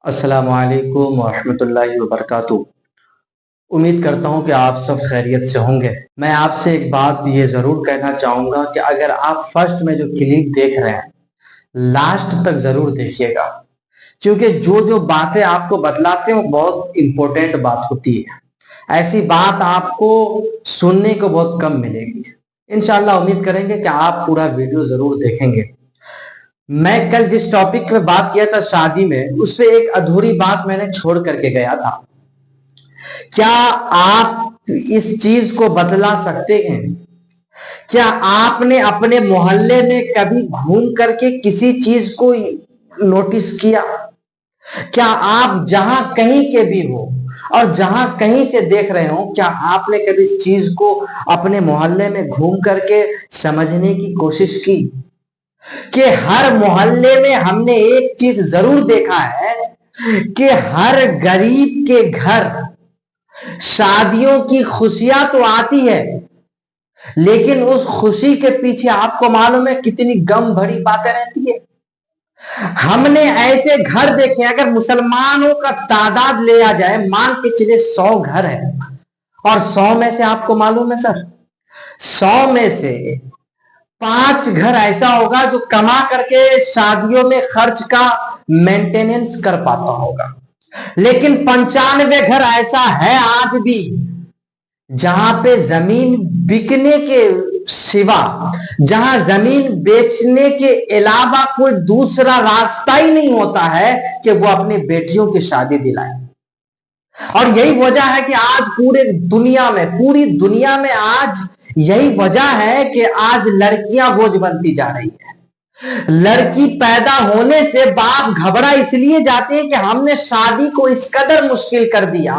السلام علیکم ورحمۃ اللہ وبرکاتہ۔ امید کرتا ہوں کہ آپ سب خیریت سے ہوں گے۔ میں آپ سے ایک بات یہ ضرور کہنا چاہوں گا کہ اگر آپ فرسٹ میں جو کلپ دیکھ رہے ہیں لاسٹ تک ضرور دیکھیے گا، کیونکہ جو باتیں آپ کو بتلاتے ہیں وہ بہت امپورٹنٹ بات ہوتی ہے۔ ایسی بات آپ کو سننے کو بہت کم ملے گی۔ انشاءاللہ امید کریں گے کہ آپ پورا ویڈیو ضرور دیکھیں گے۔ میں کل جس ٹاپک پہ بات کیا تھا شادی میں، اس پہ ایک ادھوری بات میں نے چھوڑ کر کے گیا تھا۔ کیا آپ اس چیز کو بدلا سکتے ہیں؟ کیا آپ نے اپنے محلے میں کبھی گھوم کر کے کسی چیز کو نوٹس کیا؟ کیا آپ جہاں کہیں کے بھی ہو اور جہاں کہیں سے دیکھ رہے ہوں، کیا آپ نے کبھی اس چیز کو اپنے محلے میں گھوم کر کے سمجھنے کی کوشش کی کہ ہر محلے میں ہم نے ایک چیز ضرور دیکھا ہے کہ ہر غریب کے گھر شادیوں کی خوشیاں تو آتی ہے، لیکن اس خوشی کے پیچھے آپ کو معلوم ہے کتنی غم بھری باتیں رہتی ہے۔ ہم نے ایسے گھر دیکھے، اگر مسلمانوں کا تعداد لیا جائے، مان کے چلے 100 گھر ہے، اور 100 میں سے آپ کو معلوم ہے سر 100 میں سے 5 گھر ایسا ہوگا جو کما کر کے شادیوں میں خرچ کا مینٹیننس کر پاتا ہوگا، لیکن 95 گھر ایسا ہے آج بھی جہاں پہ زمین بکنے کے سوا، جہاں زمین بیچنے کے علاوہ کوئی دوسرا راستہ ہی نہیں ہوتا ہے کہ وہ اپنی بیٹیوں کی شادی دلائے۔ اور یہی وجہ ہے کہ آج پوری دنیا میں آج یہی وجہ ہے کہ آج لڑکیاں بوجھ بنتی جا رہی ہیں۔ لڑکی پیدا ہونے سے باپ گھبرا اس لیے جاتے ہیں کہ ہم نے شادی کو اس قدر مشکل کر دیا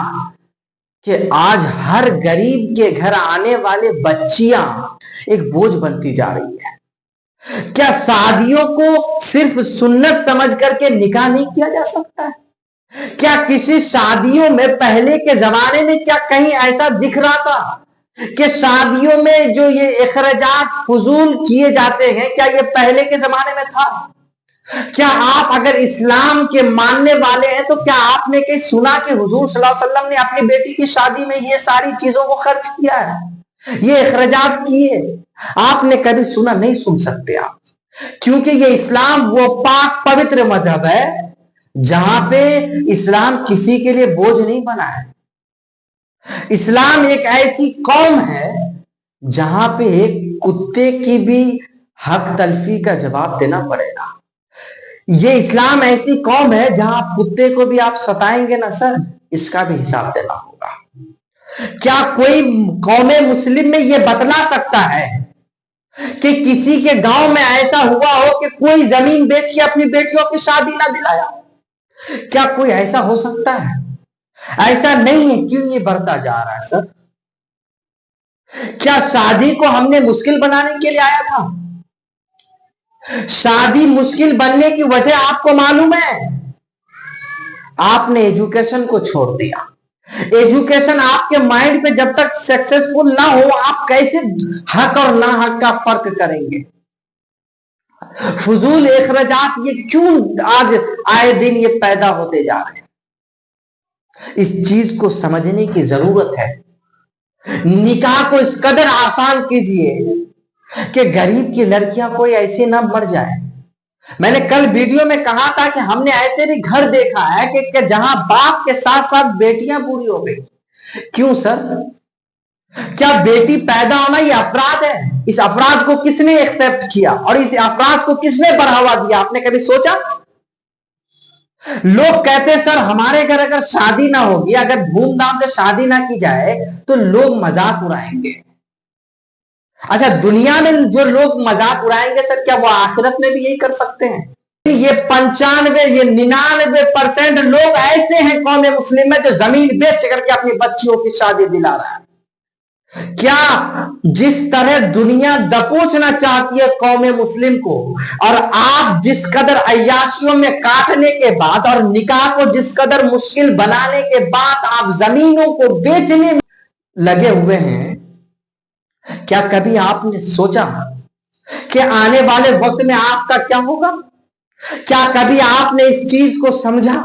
کہ آج ہر غریب کے گھر آنے والے بچیاں ایک بوجھ بنتی جا رہی ہے۔ کیا شادیوں کو صرف سنت سمجھ کر کے نکاح نہیں کیا جا سکتا ہے؟ کیا کسی شادیوں میں پہلے کے زمانے میں کیا کہیں ایسا دکھ رہا تھا کہ شادیوں میں جو یہ اخراجات فضول کیے جاتے ہیں، کیا یہ پہلے کے زمانے میں تھا؟ کیا آپ اگر اسلام کے ماننے والے ہیں تو کیا آپ نے کہیں سنا کہ حضور صلی اللہ علیہ وسلم نے اپنی بیٹی کی شادی میں یہ ساری چیزوں کو خرچ کیا ہے، یہ اخراجات کیے؟ آپ نے کبھی سنا؟ نہیں سن سکتے آپ، کیونکہ یہ اسلام وہ پاک پوتر مذہب ہے جہاں پہ اسلام کسی کے لیے بوجھ نہیں بنا ہے۔ اسلام ایک ایسی قوم ہے جہاں پہ ایک کتے کی بھی حق تلفی کا جواب دینا پڑے گا۔ یہ اسلام ایسی قوم ہے جہاں کتے کو بھی آپ ستائیں گے نا سر، اس کا بھی حساب دینا ہوگا۔ کیا کوئی قوم مسلم میں یہ بتلا سکتا ہے کہ کسی کے گاؤں میں ایسا ہوا ہو کہ کوئی زمین بیچ کے اپنی بیٹیوں کی شادی نہ دلایا؟ کیا کوئی ایسا ہو سکتا ہے؟ ایسا نہیں ہے۔ کیوں یہ بڑھتا جا رہا ہے سر؟ کیا شادی کو ہم نے مشکل بنانے کے لیے آیا تھا؟ شادی مشکل بننے کی وجہ آپ کو معلوم ہے؟ آپ نے ایجوکیشن کو چھوڑ دیا۔ ایجوکیشن آپ کے مائنڈ پہ جب تک سکسیسفل نہ ہو، آپ کیسے حق اور نا حق کا فرق کریں گے؟ فضول اخراجات یہ کیوں آج آئے دن یہ پیدا ہوتے جا رہے ہیں؟ اس چیز کو سمجھنے کی ضرورت ہے۔ نکاح کو اس قدر آسان کیجئے کہ غریب کی لڑکیاں کوئی ایسے نہ مر جائے۔ میں نے کل ویڈیو میں کہا تھا کہ ہم نے ایسے بھی گھر دیکھا ہے کہ جہاں باپ کے ساتھ ساتھ بیٹیاں بوڑھی ہو گئی۔ کیوں سر؟ کیا بیٹی پیدا ہونا یہ افراد ہے؟ اس افراد کو کس نے ایکسپٹ کیا اور اس افراد کو کس نے بڑھاوا دیا؟ آپ نے کبھی سوچا؟ لوگ کہتے سر ہمارے گھر اگر شادی نہ ہوگی، اگر دھوم دھام سے شادی نہ کی جائے تو لوگ مذاق اڑائیں گے۔ اچھا، دنیا میں جو لوگ مذاق اڑائیں گے سر، کیا وہ آخرت میں بھی یہی کر سکتے ہیں؟ یہ 95 یہ 99% لوگ ایسے ہیں قوم مسلم میں جو زمین بیچ کر کے اپنی بچیوں کی شادی دلا رہا ہے۔ کیا جس طرح دنیا دبوچنا چاہتی ہے قوم مسلم کو، اور آپ جس قدر عیاشیوں میں کاٹنے کے بعد اور نکاح کو جس قدر مشکل بنانے کے بعد آپ زمینوں کو بیچنے میں لگے ہوئے ہیں، کیا کبھی آپ نے سوچا کہ آنے والے وقت میں آپ کا کیا ہوگا؟ کیا کبھی آپ نے اس چیز کو سمجھا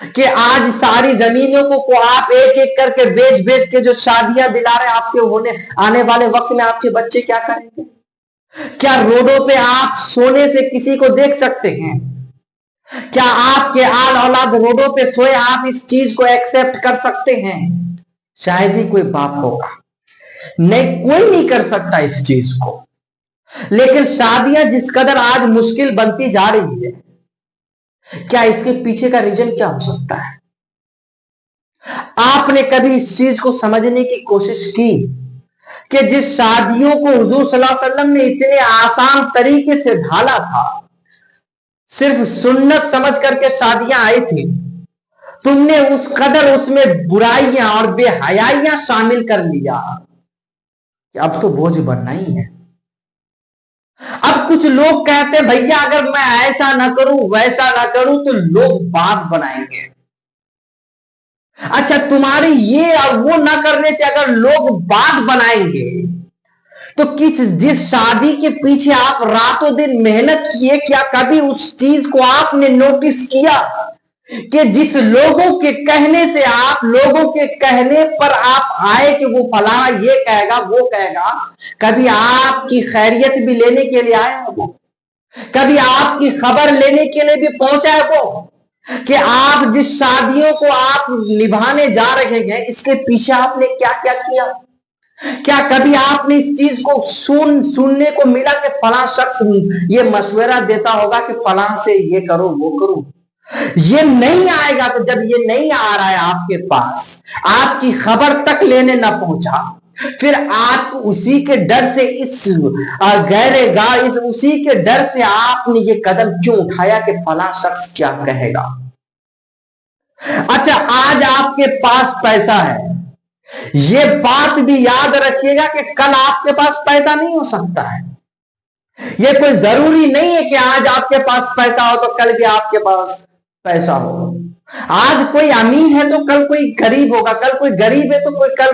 کہ آج ساری زمینوں کو آپ ایک ایک کر کے بیچ بیچ کے جو شادیاں دلا رہے ہیں آپ کے ہونے آنے والے وقت میں آپ کے بچے کیا کریں گے؟ کیا روڈوں پہ آپ سونے سے کسی کو دیکھ سکتے ہیں؟ کیا آپ کے آل اولاد روڈوں پہ سوئے آپ اس چیز کو ایکسپٹ کر سکتے ہیں؟ شاید ہی کوئی باپ ہوگا، نہیں، کوئی نہیں کر سکتا اس چیز کو۔ لیکن شادیاں جس قدر آج مشکل بنتی جا رہی ہے، کیا اس کے پیچھے کا ریزن کیا ہو سکتا ہے؟ آپ نے کبھی اس چیز کو سمجھنے کی کوشش کی کہ جس شادیوں کو حضور صلی اللہ علیہ وسلم نے اتنے آسان طریقے سے ڈھالا تھا، صرف سنت سمجھ کر کے شادیاں آئی تھی، تم نے اس قدر اس میں برائیاں اور بے حیائیاں شامل کر لیا کہ اب تو بوجھ بننا ہی ہے۔ اب کچھ لوگ کہتے ہیں بھیا اگر میں ایسا نہ کروں ویسا نہ کروں تو لوگ بات بنائیں گے۔ اچھا، تمہاری یہ اور وہ نہ کرنے سے اگر لوگ بات بنائیں گے تو جس شادی کے پیچھے آپ راتوں دن محنت کیے، کیا کبھی اس چیز کو آپ نے نوٹس کیا کہ جس لوگوں کے کہنے سے آپ لوگوں کے کہنے پر آپ آئے کہ وہ فلاں یہ کہے گا وہ کہے گا، کبھی آپ کی خیریت بھی لینے کے لیے آئے وہ، کبھی آپ کی خبر لینے کے لیے بھی پہنچا ہے وہ کہ آپ جس شادیوں کو آپ نبھانے جا رہے ہیں اس کے پیچھے آپ نے کیا کیا کیا؟ کیا کبھی آپ نے اس چیز کو سننے کو ملا کہ فلاں شخص یہ مشورہ دیتا ہوگا کہ فلاں سے یہ کرو وہ کرو؟ یہ نہیں آئے گا۔ تو جب یہ نہیں آ رہا ہے آپ کے پاس، آپ کی خبر تک لینے نہ پہنچا، پھر آپ اسی کے ڈر سے اسی کے ڈر سے آپ نے یہ قدم کیوں اٹھایا کہ فلاں شخص کیا کہے گا؟ اچھا، آج آپ کے پاس پیسہ ہے، یہ بات بھی یاد رکھیے گا کہ کل آپ کے پاس پیسہ نہیں ہو سکتا ہے۔ یہ کوئی ضروری نہیں ہے کہ آج آپ کے پاس پیسہ ہو تو کل بھی آپ کے پاس پیسہ ہو۔ آج کوئی امیر ہے تو کل کوئی غریب ہوگا، کل کوئی غریب ہے تو کوئی کل